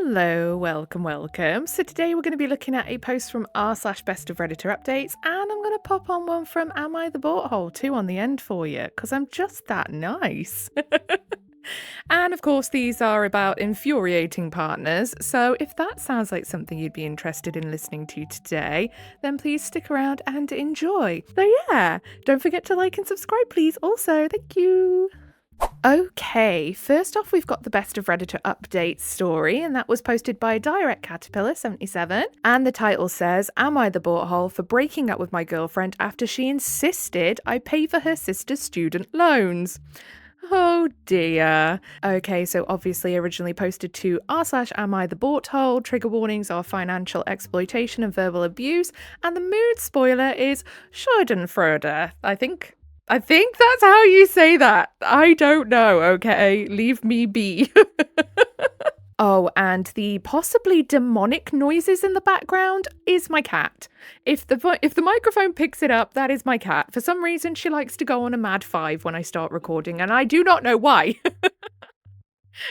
Hello, welcome. So today we're going to be looking at a post from r/BestofRedditorUpdates, and I'm going to pop on one from Am I the Butthole too on the end for you, because I'm just that nice. And of course, these are about infuriating partners, so if that sounds like something you'd be interested in listening to today, then please stick around and enjoy. So yeah, don't forget to like and subscribe, please. Also, thank you. Okay, first off, we've got the Best of Redditor Updates story, and that was posted by Direct Caterpillar 77. And the title says, Am I the butthole for breaking up with my girlfriend after she insisted I pay for her sister's student loans? Oh dear. Okay, so obviously originally posted to r/am I the butthole. Trigger warnings are financial exploitation and verbal abuse. And the mood spoiler is Schadenfreude, I think that's how you say that. I don't know, okay? Leave me be. Oh, and the possibly demonic noises in the background is my cat. If the microphone picks it up, that is my cat. For some reason, she likes to go on a mad 5 when I start recording, and I do not know why.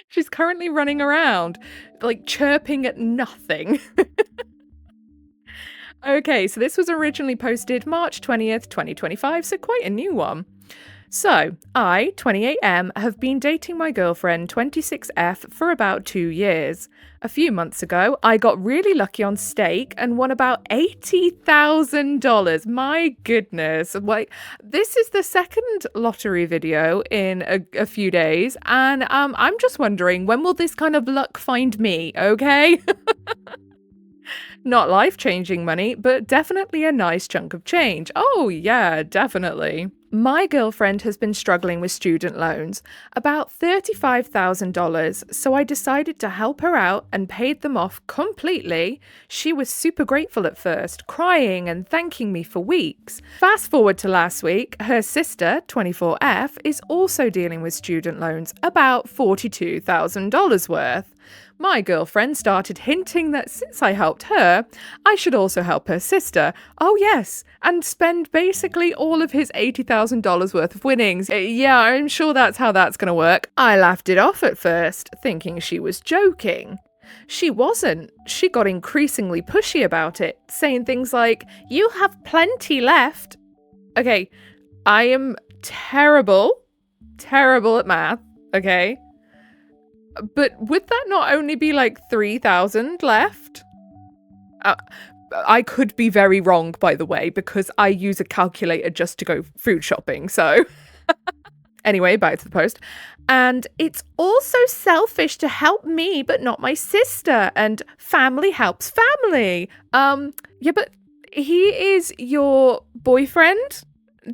She's currently running around, like chirping at nothing. Okay, so this was originally posted March 20th, 2025, so quite a new one. So, I, 28M, have been dating my girlfriend, 26F, for about 2 years. A few months ago, I got really lucky on stake and won about $80,000. My goodness. Like, this is the second lottery video in a few days, and I'm just wondering, when will this kind of luck find me, okay? Not life-changing money, but definitely a nice chunk of change. Oh yeah, definitely. My girlfriend has been struggling with student loans, about $35,000, so I decided to help her out and paid them off completely. She was super grateful at first, crying and thanking me for weeks. Fast forward to last week, her sister, 24F, is also dealing with student loans, about $42,000 worth. My girlfriend started hinting that since I helped her, I should also help her sister. Oh yes, and spend basically all of his $80,000 worth of winnings. Yeah, I'm sure that's how that's going to work. I laughed it off at first, thinking she was joking. She wasn't. She got increasingly pushy about it, saying things like, "You have plenty left." Okay, I am terrible at math, okay? But would that not only be like 3,000 left? I could be very wrong, by the way, because I use a calculator just to go food shopping, so... Anyway, back to the post. And it's also selfish to help me, but not my sister, and family helps family. Yeah, but he is your boyfriend?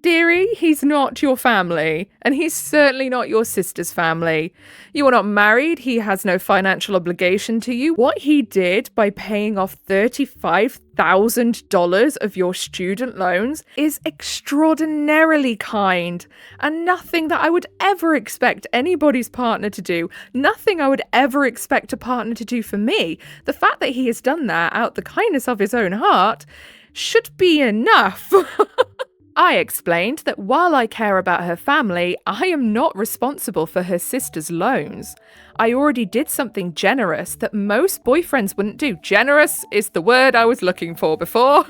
Dearie, he's not your family, and he's certainly not your sister's family. You are not married, he has no financial obligation to you. What he did by paying off $35,000 of your student loans is extraordinarily kind, and nothing that I would ever expect anybody's partner to do. Nothing I would ever expect a partner to do for me. The fact that he has done that out the kindness of his own heart should be enough. I explained that while I care about her family, I am not responsible for her sister's loans. I already did something generous that most boyfriends wouldn't do. Generous is the word I was looking for before.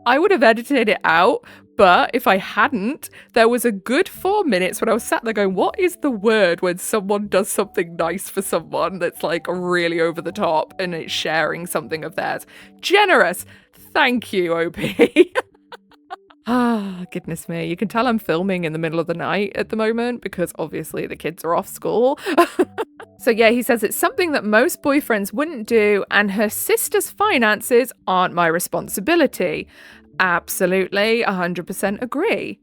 I would have edited it out, but if I hadn't, there was a good 4 minutes when I was sat there going, what is the word when someone does something nice for someone that's like really over the top and it's sharing something of theirs? Generous. Thank you, OP. Ah, goodness me. You can tell I'm filming in the middle of the night at the moment because obviously the kids are off school. So yeah, he says it's something that most boyfriends wouldn't do, and her sister's finances aren't my responsibility. Absolutely, 100% agree.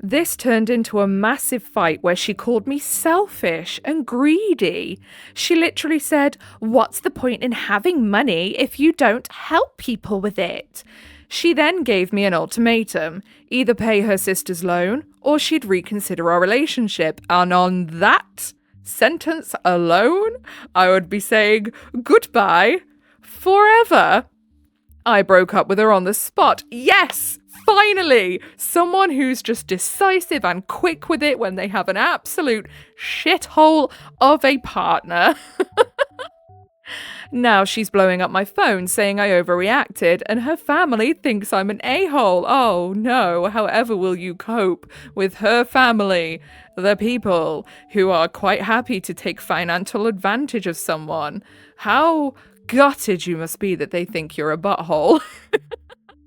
This turned into a massive fight where she called me selfish and greedy. She literally said, "What's the point in having money if you don't help people with it?" She then gave me an ultimatum, either pay her sister's loan or she'd reconsider our relationship. And on that sentence alone, I would be saying goodbye forever. I broke up with her on the spot. Yes, finally, someone who's just decisive and quick with it when they have an absolute shithole of a partner. Now she's blowing up my phone saying I overreacted and her family thinks I'm an a-hole. Oh no, however will you cope with her family? The people who are quite happy to take financial advantage of someone. How gutted you must be that they think you're a butthole.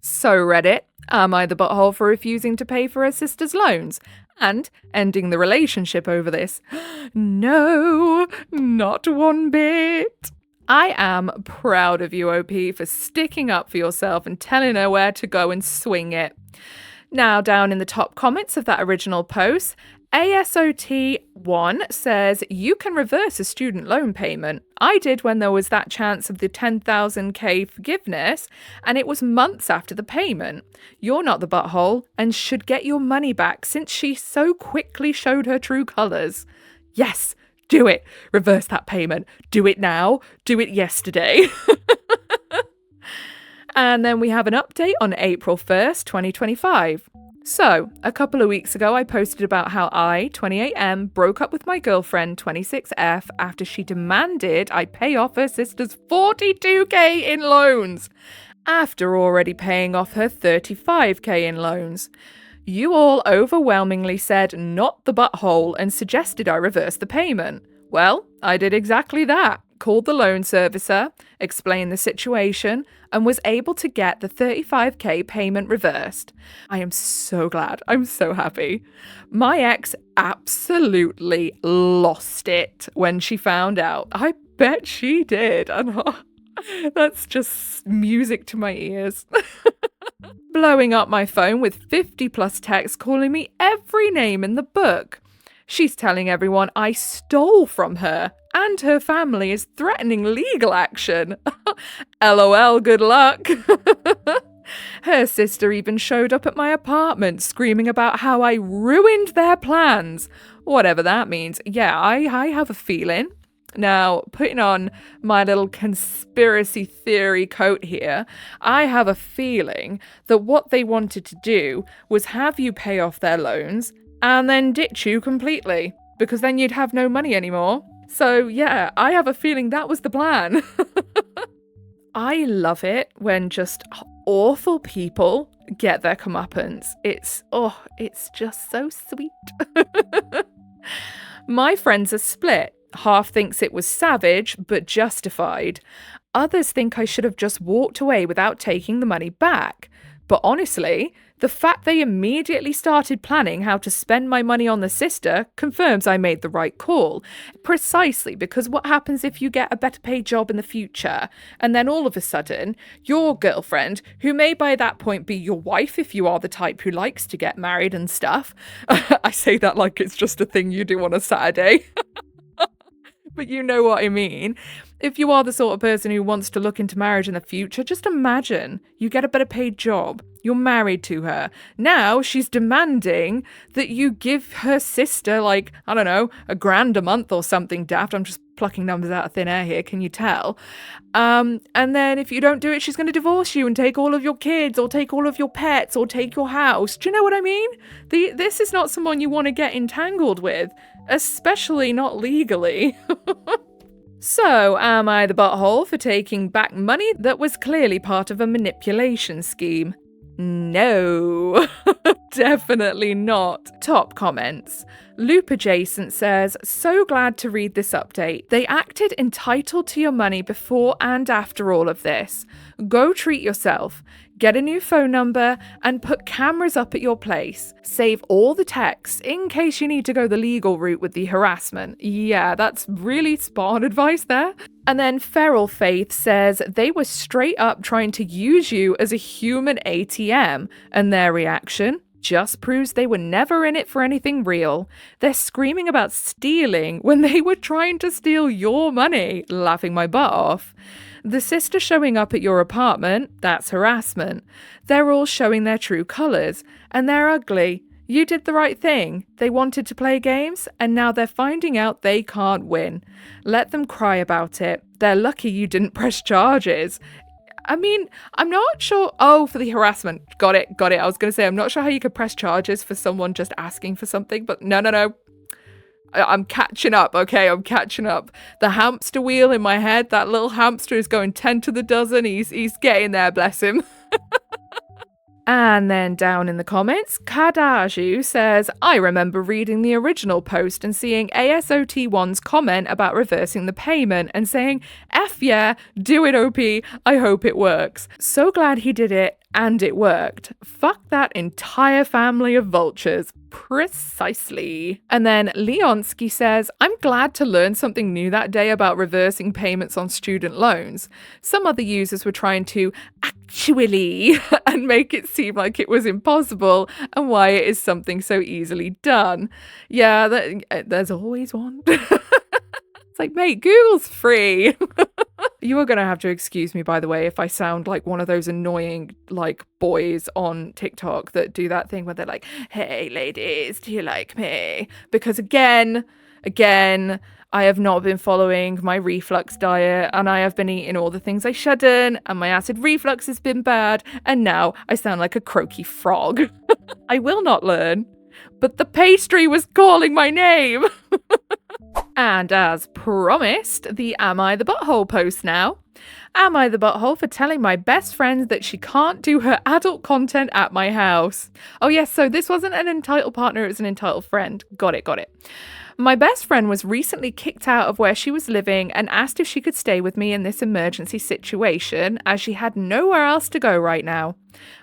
So Reddit, am I the butthole for refusing to pay for her sister's loans? And ending the relationship over this? No, not one bit. I am proud of you, OP, for sticking up for yourself and telling her where to go and swing it. Now, down in the top comments of that original post, ASOT1 says, you can reverse a student loan payment. I did when there was that chance of the 10,000k forgiveness, and it was months after the payment. You're not the butthole and should get your money back since she so quickly showed her true colours. Yes, do it. Reverse that payment. Do it now. Do it yesterday. And then we have an update on April 1st, 2025. So, a couple of weeks ago, I posted about how I, 28M, broke up with my girlfriend, 26F, after she demanded I pay off her sister's 42k in loans, after already paying off her 35k in loans. You all overwhelmingly said not the butthole and suggested I reverse the payment. Well, I did exactly that. Called the loan servicer, explained the situation, and was able to get the 35k payment reversed. I am so glad. I'm so happy. My ex absolutely lost it when she found out. I bet she did. And that's just music to my ears. Blowing up my phone with 50 plus texts calling me every name in the book. She's telling everyone I stole from her, and her family is threatening legal action. LOL, good luck. Her sister even showed up at my apartment screaming about how I ruined their plans. Whatever that means. Yeah, I have a feeling. Now, putting on my little conspiracy theory coat here, I have a feeling that what they wanted to do was have you pay off their loans and then ditch you completely, because then you'd have no money anymore. So yeah, I have a feeling that was the plan. I love it when just awful people get their comeuppance. It's just so sweet. My friends are split. Half thinks it was savage, but justified. Others think I should have just walked away without taking the money back. But honestly, the fact they immediately started planning how to spend my money on the sister confirms I made the right call. Precisely because what happens if you get a better paid job in the future, and then all of a sudden, your girlfriend, who may by that point be your wife if you are the type who likes to get married and stuff, I say that like it's just a thing you do on a Saturday. But you know what I mean. If you are the sort of person who wants to look into marriage in the future, just imagine you get a better paid job. You're married to her. Now she's demanding that you give her sister, like, I don't know, $1,000 a month or something daft. I'm just plucking numbers out of thin air here, can you tell? And then if you don't do it, she's going to divorce you and take all of your kids or take all of your pets or take your house. Do you know what I mean? This is not someone you want to get entangled with, especially not legally. So, am I the butthole for taking back money that was clearly part of a manipulation scheme? No, definitely not. Top comments. Loop Adjacent says, so glad to read this update. They acted entitled to your money before and after all of this. Go treat yourself. Get a new phone number and put cameras up at your place. Save all the texts in case you need to go the legal route with the harassment. Yeah, that's really spot on advice there. And then Feral Faith says they were straight up trying to use you as a human ATM, and their reaction just proves they were never in it for anything real. They're screaming about stealing when they were trying to steal your money, laughing my butt off. The sister showing up at your apartment, that's harassment. They're all showing their true colours, and they're ugly. You did the right thing. They wanted to play games, and now they're finding out they can't win. Let them cry about it. They're lucky you didn't press charges. I mean, I'm not sure. Oh, for the harassment. Got it. I was going to say, I'm not sure how you could press charges for someone just asking for something, but no. I'm catching up, okay? I'm catching up. The hamster wheel in my head, that little hamster is going 10 to the dozen. He's getting there, bless him. And then down in the comments, Kadaju says, I remember reading the original post and seeing ASOT1's comment about reversing the payment and saying, F yeah, do it OP, I hope it works. So glad he did it and it worked. Fuck that entire family of vultures. Precisely. And then Leonsky says, I'm glad to learn something new that day about reversing payments on student loans. Some other users were trying to actually and make it seem like it was impossible and why it is something so easily done. Yeah, there's always one. It's like, mate, Google's free. You are going to have to excuse me, by the way, if I sound like one of those annoying, like, boys on TikTok that do that thing where they're like, hey, ladies, do you like me? Because again, I have not been following my reflux diet and I have been eating all the things I shouldn't and my acid reflux has been bad and now I sound like a croaky frog. I will not learn, but the pastry was calling my name. And as promised, the Am I the Butthole post now. Am I the butthole for telling my best friend that she can't do her adult content at my house? Oh yes, so this wasn't an entitled partner, it was an entitled friend. Got it. My best friend was recently kicked out of where she was living and asked if she could stay with me in this emergency situation as she had nowhere else to go right now.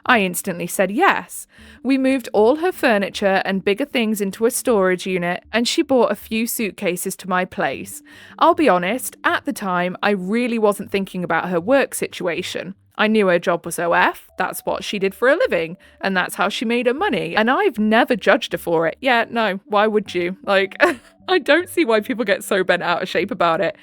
I instantly said yes. We moved all her furniture and bigger things into a storage unit and she bought a few suitcases to my place. I'll be honest, at the time, I really wasn't thinking about her work situation. I knew her job was OF, that's what she did for a living, and that's how she made her money, and I've never judged her for it. Yeah, no, why would you? Like, I don't see why people get so bent out of shape about it.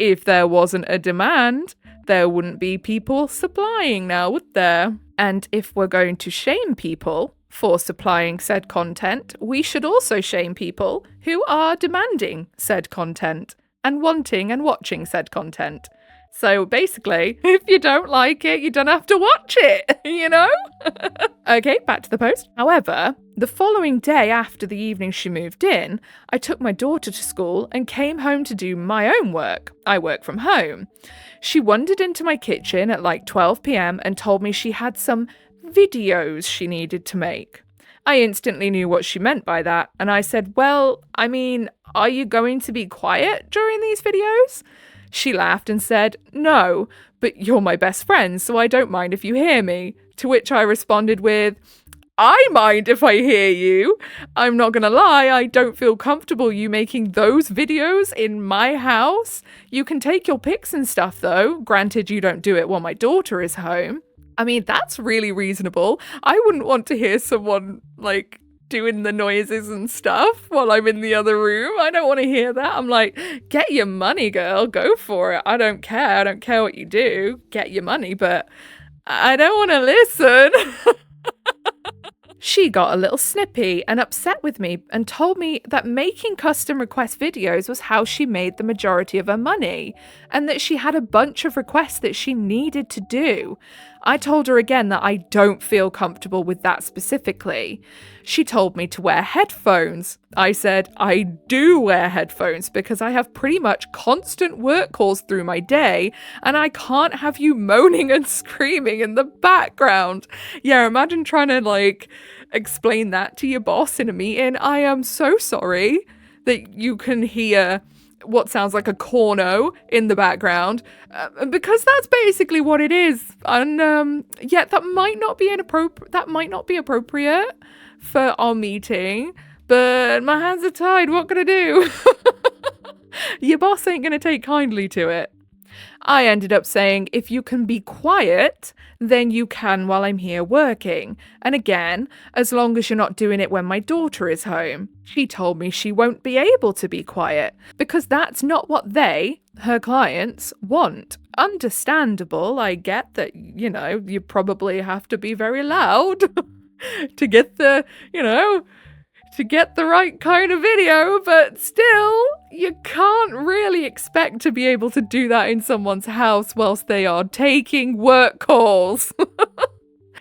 If there wasn't a demand, there wouldn't be people supplying now, would there? And if we're going to shame people for supplying said content, we should also shame people who are demanding said content and wanting and watching said content. So basically, if you don't like it, you don't have to watch it, you know? Okay, back to the post. However, the following day after the evening she moved in, I took my daughter to school and came home to do my own work. I work from home. She wandered into my kitchen at like 12 p.m. and told me she had some videos she needed to make. I instantly knew what she meant by that, and I said, well, I mean, are you going to be quiet during these videos? She laughed and said, no, but you're my best friend, so I don't mind if you hear me. To which I responded with, I mind if I hear you. I'm not gonna lie, I don't feel comfortable you making those videos in my house. You can take your pics and stuff though. Granted, you don't do it while my daughter is home. I mean, that's really reasonable. I wouldn't want to hear someone, like, doing the noises and stuff while I'm in the other room. I don't want to hear that. I'm like, get your money, girl. Go for it. I don't care. I don't care what you do. Get your money, but I don't want to listen. She got a little snippy and upset with me and told me that making custom request videos was how she made the majority of her money and that she had a bunch of requests that she needed to do. I told her again that I don't feel comfortable with that specifically. She told me to wear headphones. I said, I do wear headphones because I have pretty much constant work calls through my day and I can't have you moaning and screaming in the background. Yeah, imagine trying to like explain that to your boss in a meeting. I am so sorry that you can hear what sounds like a corno in the background, because that's basically what it is. And yeah, that might not be appropriate for our meeting, but my hands are tied. What can I do? Your boss ain't gonna take kindly to it. I ended up saying, if you can be quiet, then you can while I'm here working. And again, as long as you're not doing it when my daughter is home. She told me she won't be able to be quiet because that's not what her clients, want. Understandable. I get that, you know, you probably have to be very loud to get the right kind of video, but still, you can't really expect to be able to do that in someone's house whilst they are taking work calls.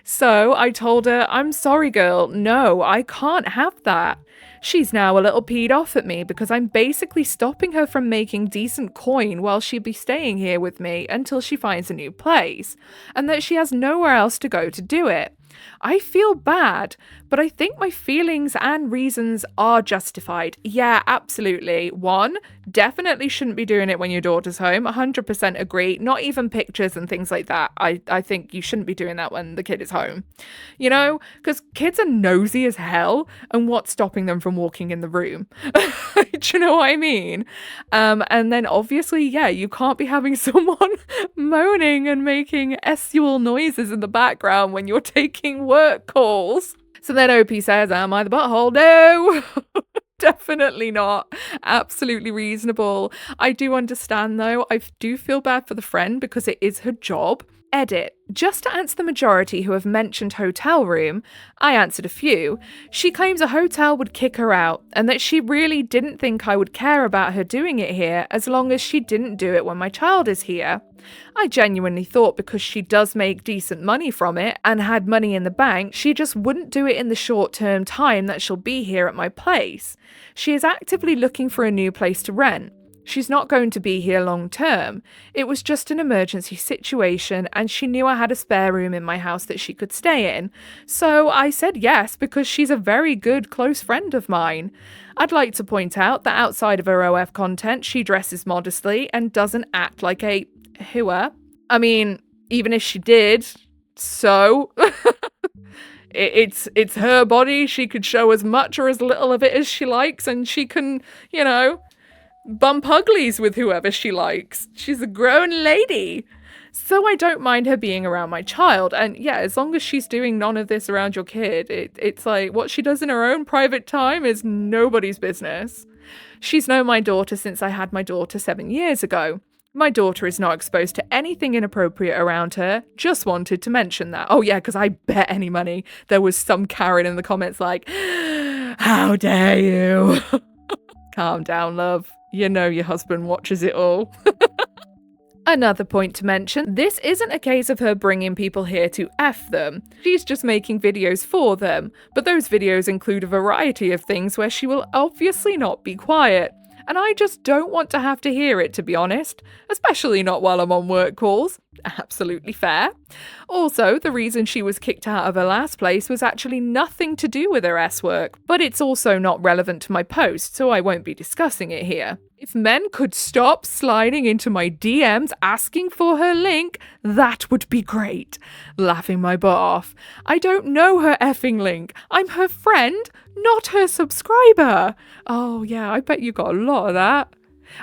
So I told her, I'm sorry, girl, no, I can't have that. She's now a little peed off at me because I'm basically stopping her from making decent coin while she'd be staying here with me until she finds a new place, and that she has nowhere else to go to do it. I feel bad, but I think my feelings and reasons are justified. Yeah, absolutely. One, definitely shouldn't be doing it when your daughter's home. 100% agree. Not even pictures and things like that. I think you shouldn't be doing that when the kid is home. You know, because kids are nosy as hell, and what's stopping them from walking in the room? Do you know what I mean? And then obviously, yeah, you can't be having someone moaning and making estual noises in the background when you're taking work calls. So then OP says, am I the butthole? No, definitely not. Absolutely reasonable. I do understand though. I do feel bad for the friend because it is her job. Edit. Just to answer the majority who have mentioned hotel room, I answered a few. She claims a hotel would kick her out and that she really didn't think I would care about her doing it here as long as she didn't do it when my child is here. I genuinely thought because she does make decent money from it and had money in the bank, she just wouldn't do it in the short-term time that she'll be here at my place. She is actively looking for a new place to rent. She's not going to be here long term. It was just an emergency situation and she knew I had a spare room in my house that she could stay in. So I said yes because she's a very good close friend of mine. I'd like to point out that outside of her OF content, she dresses modestly and doesn't act like a hooer. I mean, even if she did, so... It's her body. She could show as much or as little of it as she likes and she can, you know... bump uglies with whoever she likes. She's a grown lady. So I don't mind her being around my child. And yeah, as long as she's doing none of this around your kid, it's like what she does in her own private time is nobody's business. She's known my daughter since I had my daughter 7 years ago. My daughter is not exposed to anything inappropriate around her. Just wanted to mention that. Oh yeah, because I bet any money there was some Karen in the comments like, how dare you? Calm down, love. You know your husband watches it all. Another point to mention, this isn't a case of her bringing people here to F them. She's just making videos for them, but those videos include a variety of things where she will obviously not be quiet. And I just don't want to have to hear it, to be honest, especially not while I'm on work calls. Absolutely fair. Also, the reason she was kicked out of her last place was actually nothing to do with her S-work, but it's also not relevant to my post, so I won't be discussing it here. If men could stop sliding into my DMs asking for her link, that would be great. Laughing my butt off. I don't know her effing link. I'm her friend, not her subscriber. Oh yeah, I bet you got a lot of that.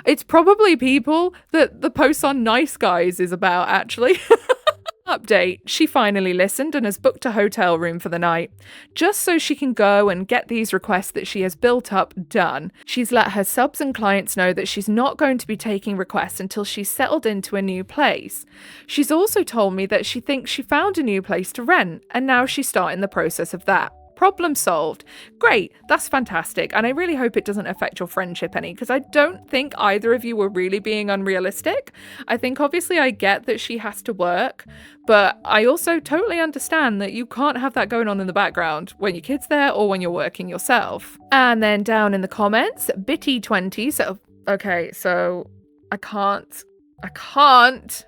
It's probably people that the posts on Nice Guys is about, actually. Update. She finally listened and has booked a hotel room for the night, just so she can go and get these requests that she has built up done. She's let her subs and clients know that she's not going to be taking requests until she's settled into a new place. She's also told me that she thinks she found a new place to rent, and now she's starting the process of that. Problem solved. Great, that's fantastic, and I really hope it doesn't affect your friendship any, because I don't think either of you were really being unrealistic. I think obviously I get that she has to work, but I also totally understand that you can't have that going on in the background when your kid's there or when you're working yourself. And then down in the comments, Bitty20, so okay, so I can't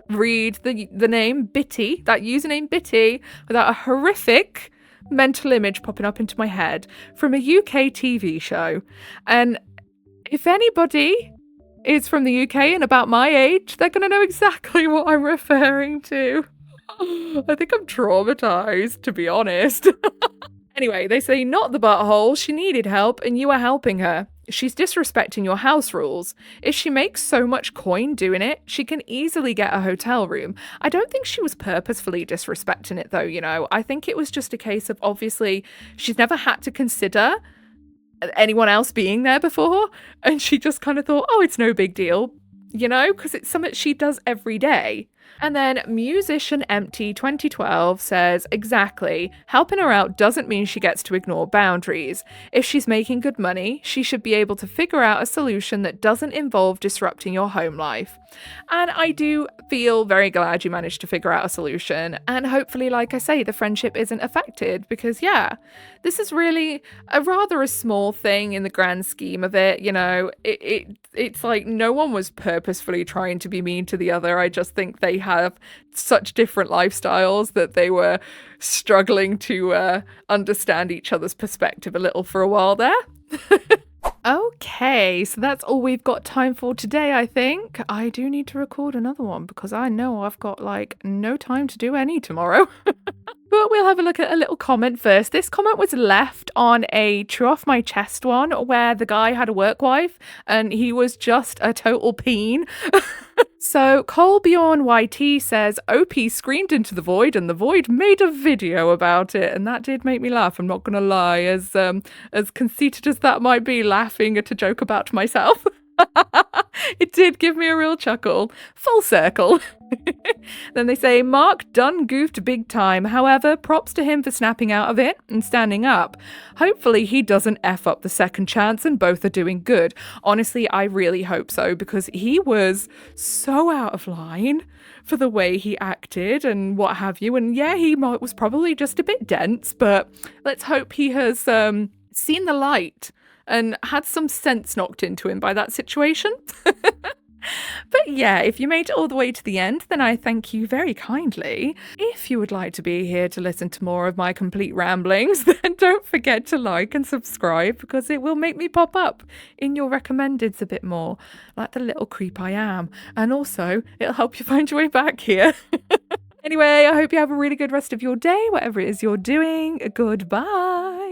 read the name Bitty, that username Bitty, without a horrific mental image popping up into my head from a UK TV show. And if anybody is from the UK and about my age, they're going to know exactly what I'm referring to. I think I'm traumatized, to be honest. Anyway, they say not the butthole, she needed help and you are helping her. She's disrespecting your house rules. If she makes so much coin doing it, she can easily get a hotel room. I don't think she was purposefully disrespecting it though, you know. I think it was just a case of obviously she's never had to consider anyone else being there before, and she just kind of thought, oh, it's no big deal, you know, because it's something she does every day. And then Musician Empty 2012 says, exactly, helping her out doesn't mean she gets to ignore boundaries. If she's making good money, she should be able to figure out a solution that doesn't involve disrupting your home life. And I do feel very glad you managed to figure out a solution. And hopefully, like I say, the friendship isn't affected because, yeah, this is really a small thing in the grand scheme of it. You know, it's like no one was purposefully trying to be mean to the other. I just think they have such different lifestyles that they were struggling to understand each other's perspective a little for a while there. Okay, so that's all we've got time for today, I think. I do need to record another one because I know I've got like no time to do any tomorrow. But we'll have a look at a little comment first. This comment was left on a True Off My Chest one where the guy had a work wife and he was just a total peen. So Colbjorn YT says, OP screamed into the void and the void made a video about it. And that did make me laugh, I'm not going to lie, as conceited as that might be, laughing at a joke about myself. It did give me a real chuckle. Full circle. Then they say, Mark done goofed big time. However, props to him for snapping out of it and standing up. Hopefully he doesn't F up the second chance and both are doing good. Honestly, I really hope so because he was so out of line for the way he acted and what have you. And yeah, he was probably just a bit dense, but let's hope he has seen the light and had some sense knocked into him by that situation. But yeah, if you made it all the way to the end, then I thank you very kindly. If you would like to be here to listen to more of my complete ramblings, then don't forget to like and subscribe because it will make me pop up in your recommendeds a bit more, like the little creep I am. And also, it'll help you find your way back here. Anyway, I hope you have a really good rest of your day, whatever it is you're doing. Goodbye.